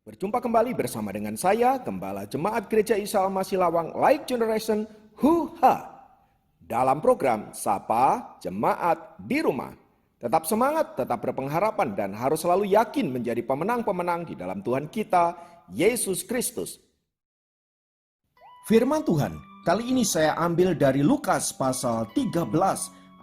Berjumpa kembali bersama dengan saya, Gembala Jemaat Gereja Isa Al-Masih Lawang Light Generation Huha. Dalam program Sapa Jemaat di Rumah. Tetap semangat, tetap berpengharapan dan harus selalu yakin menjadi pemenang-pemenang di dalam Tuhan kita, Yesus Kristus. Firman Tuhan, kali ini saya ambil dari Lukas pasal 13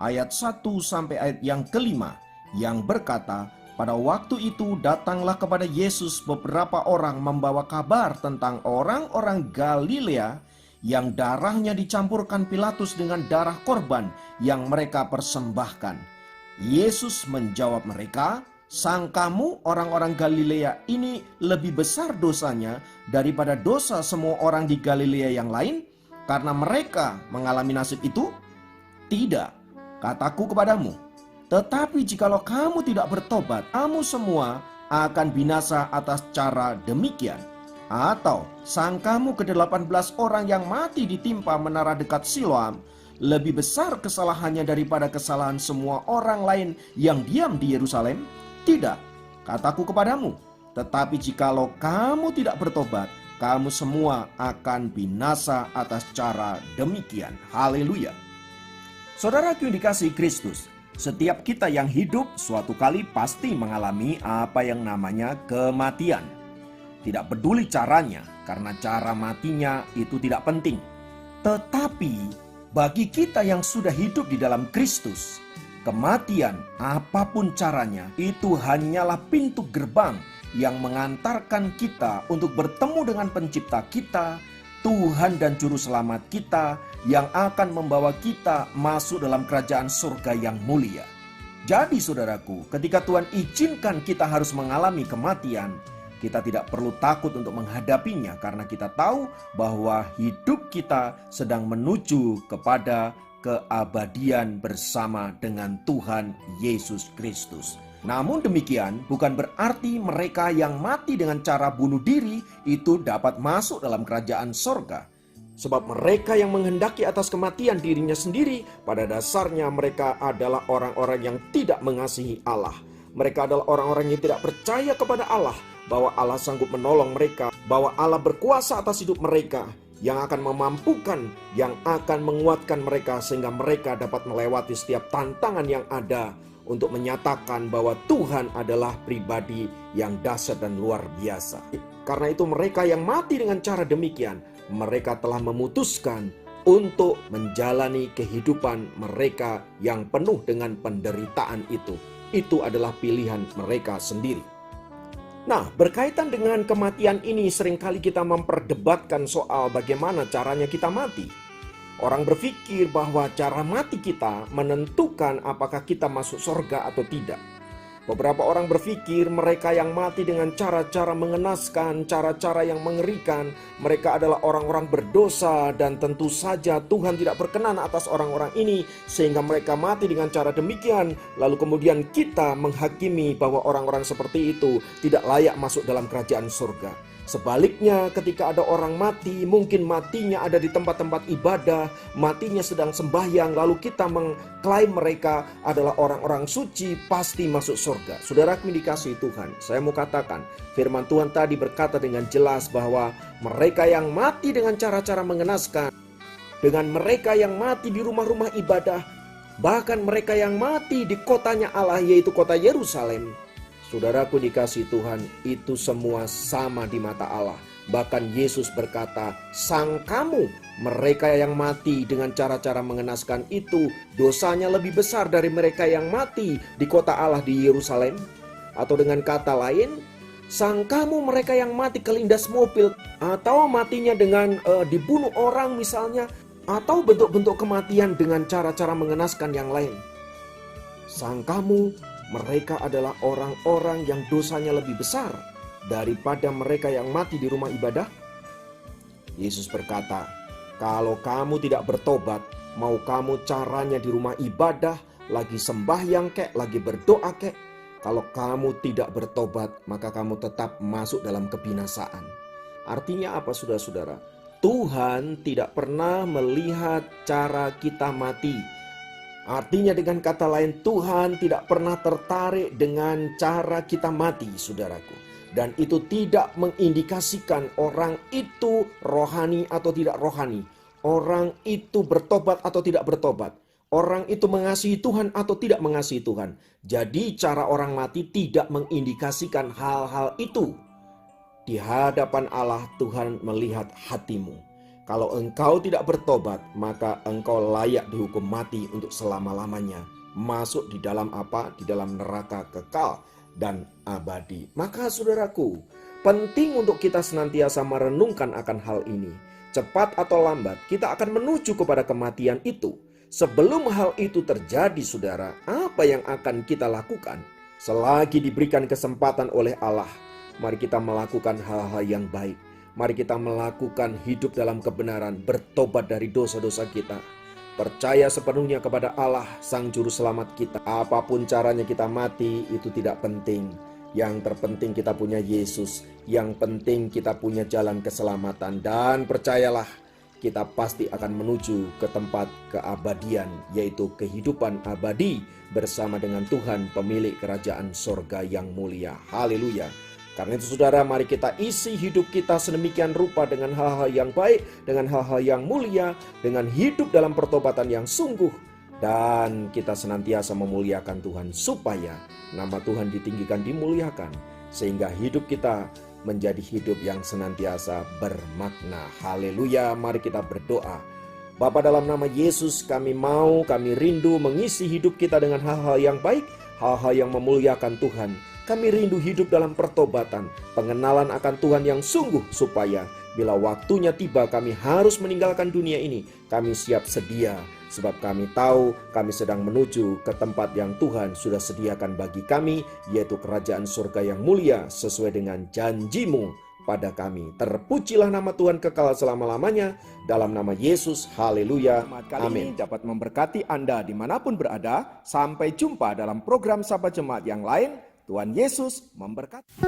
ayat 1 sampai ayat yang kelima yang berkata, pada waktu itu datanglah kepada Yesus beberapa orang membawa kabar tentang orang-orang Galilea yang darahnya dicampurkan Pilatus dengan darah korban yang mereka persembahkan. Yesus menjawab mereka, "Sangkamu orang-orang Galilea ini lebih besar dosanya daripada dosa semua orang di Galilea yang lain karena mereka mengalami nasib itu? Tidak, kataku kepadamu. Tetapi jikalau kamu tidak bertobat, kamu semua akan binasa atas cara demikian. Atau sangkamu ke-18 orang yang mati ditimpa menara dekat Siloam lebih besar kesalahannya daripada kesalahan semua orang lain yang diam di Yerusalem? Tidak, kataku kepadamu. Tetapi jikalau kamu tidak bertobat, kamu semua akan binasa atas cara demikian." Haleluya. Saudaraku yang dikasihi Kristus, setiap kita yang hidup suatu kali pasti mengalami apa yang namanya kematian. Tidak peduli caranya, karena cara matinya itu tidak penting. Tetapi bagi kita yang sudah hidup di dalam Kristus, kematian apapun caranya itu hanyalah pintu gerbang yang mengantarkan kita untuk bertemu dengan pencipta kita, Tuhan dan Juru Selamat kita, yang akan membawa kita masuk dalam kerajaan surga yang mulia. Jadi saudaraku, ketika Tuhan izinkan kita harus mengalami kematian, kita tidak perlu takut untuk menghadapinya karena kita tahu bahwa hidup kita sedang menuju kepada keabadian bersama dengan Tuhan Yesus Kristus. Namun demikian bukan berarti mereka yang mati dengan cara bunuh diri itu dapat masuk dalam kerajaan surga. Sebab mereka yang menghendaki atas kematian dirinya sendiri, pada dasarnya mereka adalah orang-orang yang tidak mengasihi Allah. Mereka adalah orang-orang yang tidak percaya kepada Allah, bahwa Allah sanggup menolong mereka, bahwa Allah berkuasa atas hidup mereka, yang akan memampukan, yang akan menguatkan mereka sehingga mereka dapat melewati setiap tantangan yang ada untuk menyatakan bahwa Tuhan adalah pribadi yang dahsyat dan luar biasa. Karena itu mereka yang mati dengan cara demikian, mereka telah memutuskan untuk menjalani kehidupan mereka yang penuh dengan penderitaan itu. Itu adalah pilihan mereka sendiri. Nah, berkaitan dengan kematian ini seringkali kita memperdebatkan soal bagaimana caranya kita mati. Orang berpikir bahwa cara mati kita menentukan apakah kita masuk surga atau tidak. Beberapa orang berpikir mereka yang mati dengan cara-cara mengenaskan, cara-cara yang mengerikan, mereka adalah orang-orang berdosa dan tentu saja Tuhan tidak berkenan atas orang-orang ini sehingga mereka mati dengan cara demikian. Lalu kemudian kita menghakimi bahwa orang-orang seperti itu tidak layak masuk dalam kerajaan surga. Sebaliknya ketika ada orang mati, mungkin matinya ada di tempat-tempat ibadah, matinya sedang sembahyang, lalu kita mengklaim mereka adalah orang-orang suci, pasti masuk surga. Saudaraku yang dikasihi Tuhan, saya mau katakan, firman Tuhan tadi berkata dengan jelas bahwa mereka yang mati dengan cara-cara mengenaskan, dengan mereka yang mati di rumah-rumah ibadah, bahkan mereka yang mati di kotanya Allah yaitu kota Yerusalem, saudaraku dikasihi Tuhan, itu semua sama di mata Allah. Bahkan Yesus berkata, "Sangkamu mereka yang mati dengan cara-cara mengenaskan itu dosanya lebih besar dari mereka yang mati di kota Allah di Yerusalem?" Atau dengan kata lain, sangkamu mereka yang mati kelindas mobil, atau matinya dengan dibunuh orang misalnya, atau bentuk-bentuk kematian dengan cara-cara mengenaskan yang lain, sangkamu mereka adalah orang-orang yang dosanya lebih besar daripada mereka yang mati di rumah ibadah? Yesus berkata, kalau kamu tidak bertobat, mau kamu caranya di rumah ibadah, lagi sembahyang kek, lagi berdoa kek, kalau kamu tidak bertobat, maka kamu tetap masuk dalam kebinasaan. Artinya apa saudara-saudara? Tuhan tidak pernah melihat cara kita mati. Artinya dengan kata lain, Tuhan tidak pernah tertarik dengan cara kita mati, saudaraku. Dan itu tidak mengindikasikan orang itu rohani atau tidak rohani. Orang itu bertobat atau tidak bertobat. Orang itu mengasihi Tuhan atau tidak mengasihi Tuhan. Jadi cara orang mati tidak mengindikasikan hal-hal itu. Di hadapan Allah Tuhan melihat hatimu. Kalau engkau tidak bertobat, maka engkau layak dihukum mati untuk selama-lamanya. Masuk di dalam apa? Di dalam neraka kekal dan abadi. Maka saudaraku, penting untuk kita senantiasa merenungkan akan hal ini. Cepat atau lambat, kita akan menuju kepada kematian itu. Sebelum hal itu terjadi, saudara, apa yang akan kita lakukan? Selagi diberikan kesempatan oleh Allah, mari kita melakukan hal-hal yang baik. Mari kita melakukan hidup dalam kebenaran, bertobat dari dosa-dosa kita. Percaya sepenuhnya kepada Allah, Sang Juru Selamat kita. Apapun caranya kita mati, itu tidak penting. Yang terpenting kita punya Yesus. Yang penting kita punya jalan keselamatan. Dan percayalah, kita pasti akan menuju ke tempat keabadian, yaitu kehidupan abadi bersama dengan Tuhan, pemilik kerajaan sorga yang mulia. Haleluya. Karena itu saudara, mari kita isi hidup kita sedemikian rupa dengan hal-hal yang baik, dengan hal-hal yang mulia, dengan hidup dalam pertobatan yang sungguh. Dan kita senantiasa memuliakan Tuhan supaya nama Tuhan ditinggikan, dimuliakan. Sehingga hidup kita menjadi hidup yang senantiasa bermakna. Haleluya, mari kita berdoa. Bapa, dalam nama Yesus kami rindu mengisi hidup kita dengan hal-hal yang baik, hal-hal yang memuliakan Tuhan. Kami rindu hidup dalam pertobatan, pengenalan akan Tuhan yang sungguh, supaya bila waktunya tiba kami harus meninggalkan dunia ini, kami siap sedia. Sebab kami tahu kami sedang menuju ke tempat yang Tuhan sudah sediakan bagi kami, yaitu kerajaan surga yang mulia sesuai dengan janji-Mu pada kami. Terpujilah nama Tuhan kekal selama-lamanya, dalam nama Yesus. Haleluya. Amin. Dapat memberkati Anda dimanapun berada. Sampai jumpa dalam program Sahabat Jemaat yang lain. Tuhan Yesus memberkati.